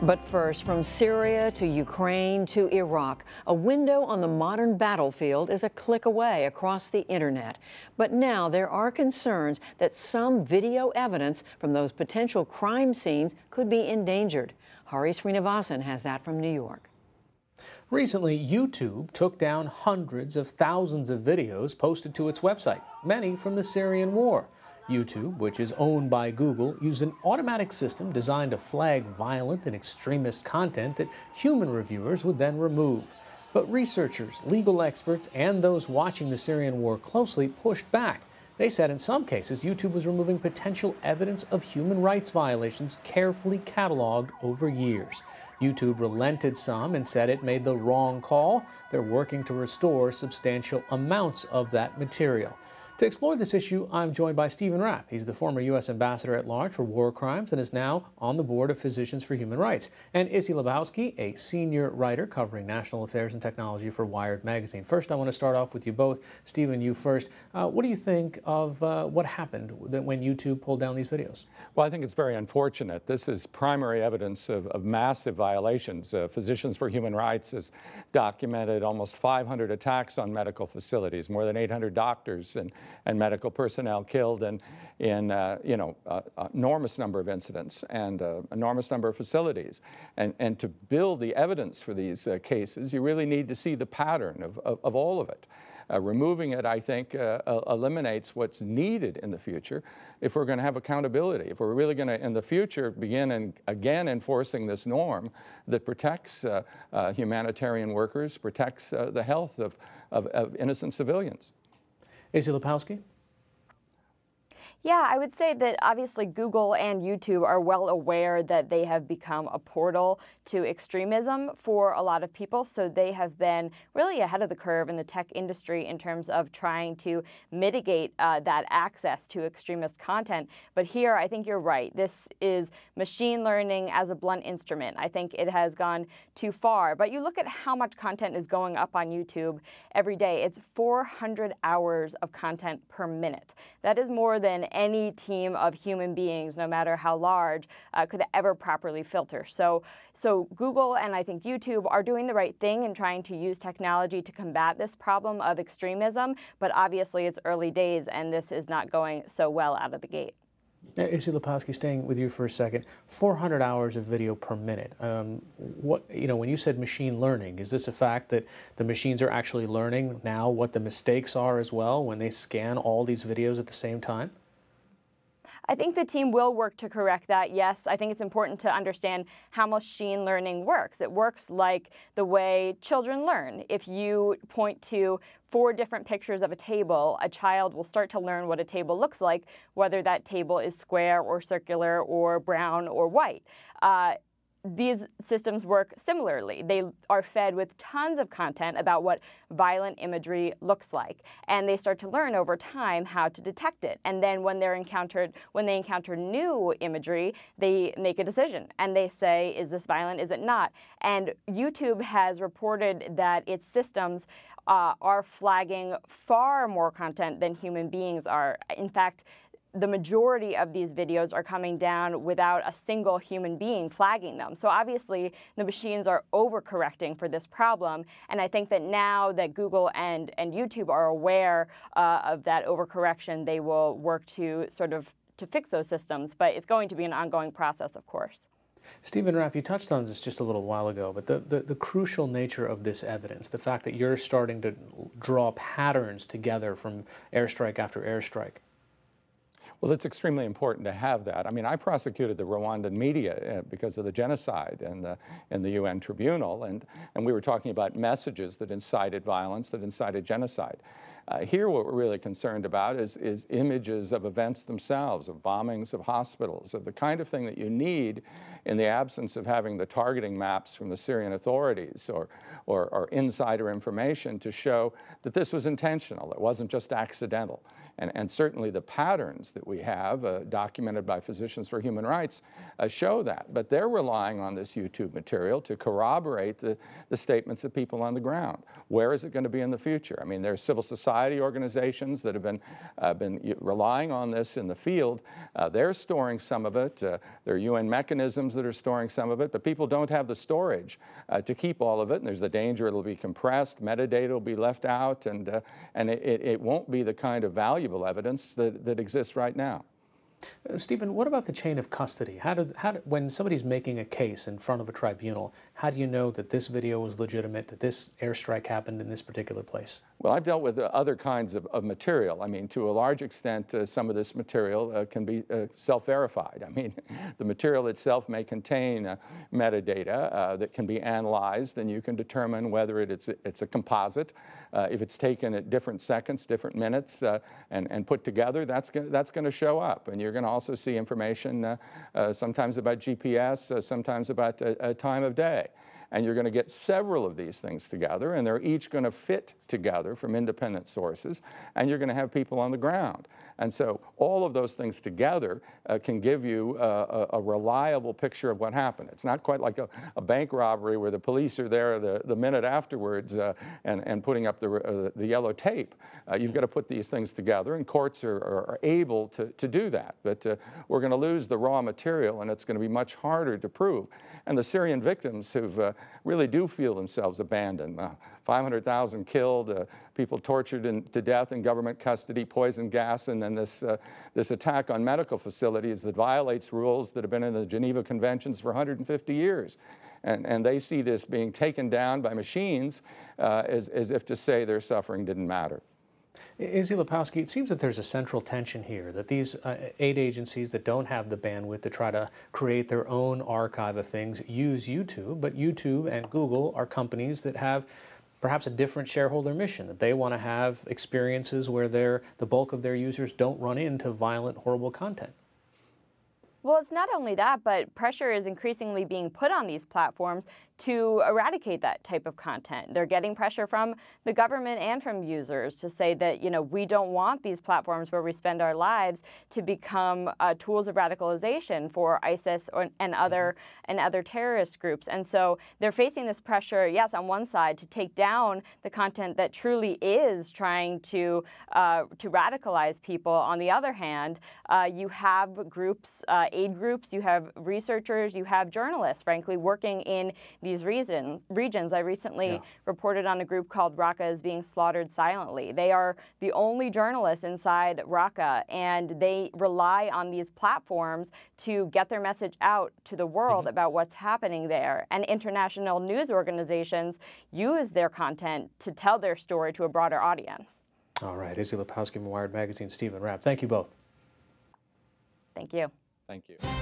But first, from Syria to Ukraine to Iraq, a window on the modern battlefield is a click away across the internet. But now there are concerns that some video evidence from those potential crime scenes could be endangered. Hari Srinivasan has that from New York. Recently, YouTube took down hundreds of thousands of videos posted to its website, many from the Syrian war. YouTube, which is owned by Google, used an automatic system designed to flag violent and extremist content that human reviewers would then remove. But researchers, legal experts, and those watching the Syrian war closely pushed back. They said in some cases YouTube was removing potential evidence of human rights violations carefully cataloged over years. YouTube relented some and said it made the wrong call. They're working to restore substantial amounts of that material. To explore this issue, I'm joined by Stephen Rapp. He's the former U.S. Ambassador at Large for War Crimes and is now on the board of Physicians for Human Rights. And Izzy Lebowski, a senior writer covering national affairs and technology for Wired magazine. First, I want to start off with you both. Stephen, you first. What do you think of what happened when YouTube pulled down these videos? Well, I think it's very unfortunate. This is primary evidence of massive violations. Physicians for Human Rights has documented almost 500 attacks on medical facilities, more than 800 doctors and medical personnel killed, and in enormous number of incidents and enormous number of facilities. And to build the evidence for these cases, you really need to see the pattern of all of it. Removing it, I think, eliminates what's needed in the future if we're going to have accountability, if we're really going to, in the future, begin and again enforcing this norm that protects humanitarian workers, protects the health of innocent civilians. Izzy Lebowski? Yeah, I would say that obviously Google and YouTube are well aware that they have become a portal to extremism for a lot of people. So they have been really ahead of the curve in the tech industry in terms of trying to mitigate that access to extremist content. But here, I think you're right. This is machine learning as a blunt instrument. I think it has gone too far. But you look at how much content is going up on YouTube every day. It's 400 hours of content per minute. That is more than any team of human beings, no matter how large, could ever properly filter. So Google and I think YouTube are doing the right thing in trying to use technology to combat this problem of extremism, but obviously it's early days and this is not going so well out of the gate. Izzy Lebowski, staying with you for a second, 400 hours of video per minute. When you said machine learning, is this a fact that the machines are actually learning now what the mistakes are as well when they scan all these videos at the same time? I think the team will work to correct that, yes. I think it's important to understand how machine learning works. It works like the way children learn. If you point to 4 different pictures of a table, a child will start to learn what a table looks like, whether that table is square or circular or brown or white. These systems work similarly. They are fed with tons of content about what violent imagery looks like, and they start to learn over time how to detect it. And then when they encounter new imagery, they make a decision and they say, is this violent, is it not? And YouTube has reported that its systems are flagging far more content than human beings are. In fact, the majority of these videos are coming down without a single human being flagging them. So obviously, the machines are overcorrecting for this problem. And I think that now that Google and YouTube are aware of that overcorrection, they will work to fix those systems. But it's going to be an ongoing process, of course. Stephen Rapp, you touched on this just a little while ago, but the crucial nature of this evidence, the fact that you're starting to draw patterns together from airstrike after airstrike. Well, it's extremely important to have that. I mean, I prosecuted the Rwandan media because of the genocide in the UN tribunal, and we were talking about messages that incited violence, that incited genocide. Here, what we're really concerned about is images of events themselves, of bombings of hospitals, of the kind of thing that you need in the absence of having the targeting maps from the Syrian authorities or insider information to show that this was intentional, it wasn't just accidental. And certainly the patterns that we have documented by Physicians for Human Rights show that. But they're relying on this YouTube material to corroborate the statements of people on the ground. Where is it going to be in the future? I mean, there's civil society society organizations that have been relying on this in the field. They're storing some of it. There are UN mechanisms that are storing some of it, but people don't have the storage to keep all of it, and there's the danger it'll be compressed, metadata will be left out, and it won't be the kind of valuable evidence that exists right now. Stephen, what about the chain of custody? When somebody's making a case in front of a tribunal, how do you know that this video was legitimate, that this airstrike happened in this particular place? Well, I've dealt with other kinds of material. I mean, to a large extent, some of this material can be self-verified. I mean, the material itself may contain metadata that can be analyzed, and you can determine whether it's a composite. If it's taken at different seconds, different minutes, and put together, that's going to show up. And you're going to also see information sometimes about GPS, sometimes about time of day. And you're going to get several of these things together, and they're each going to fit together from independent sources, and you're going to have people on the ground. And so all of those things together can give you a reliable picture of what happened. It's not quite like a bank robbery where the police are there the minute afterwards and putting up the yellow tape. You've got to put these things together, and courts are able to do that. But we're going to lose the raw material, and it's going to be much harder to prove. And the Syrian victims who really do feel themselves abandoned. 500,000 killed, people tortured to death in government custody, poison gas, and then this attack on medical facilities that violates rules that have been in the Geneva Conventions for 150 years. And they see this being taken down by machines as if to say their suffering didn't matter. Izzy Lepowski, it seems that there's a central tension here, that these aid agencies that don't have the bandwidth to try to create their own archive of things use YouTube, but YouTube and Google are companies that have perhaps a different shareholder mission, that they want to have experiences where the bulk of their users don't run into violent, horrible content. Well, it's not only that, but pressure is increasingly being put on these platforms to eradicate that type of content. They're getting pressure from the government and from users to say that, you know, we don't want these platforms where we spend our lives to become tools of radicalization for ISIS and other terrorist groups. And so they're facing this pressure, yes, on one side, to take down the content that truly is trying to radicalize people. On the other hand, you have groups, aid groups, you have researchers, you have journalists, frankly, working in these regions. I recently reported on a group called Raqqa is being slaughtered silently. They are the only journalists inside Raqqa, and they rely on these platforms to get their message out to the world about what's happening there. And international news organizations use their content to tell their story to a broader audience. All right, Izzy Lepowski from Wired Magazine, Stephen Rapp. Thank you both. Thank you. Thank you.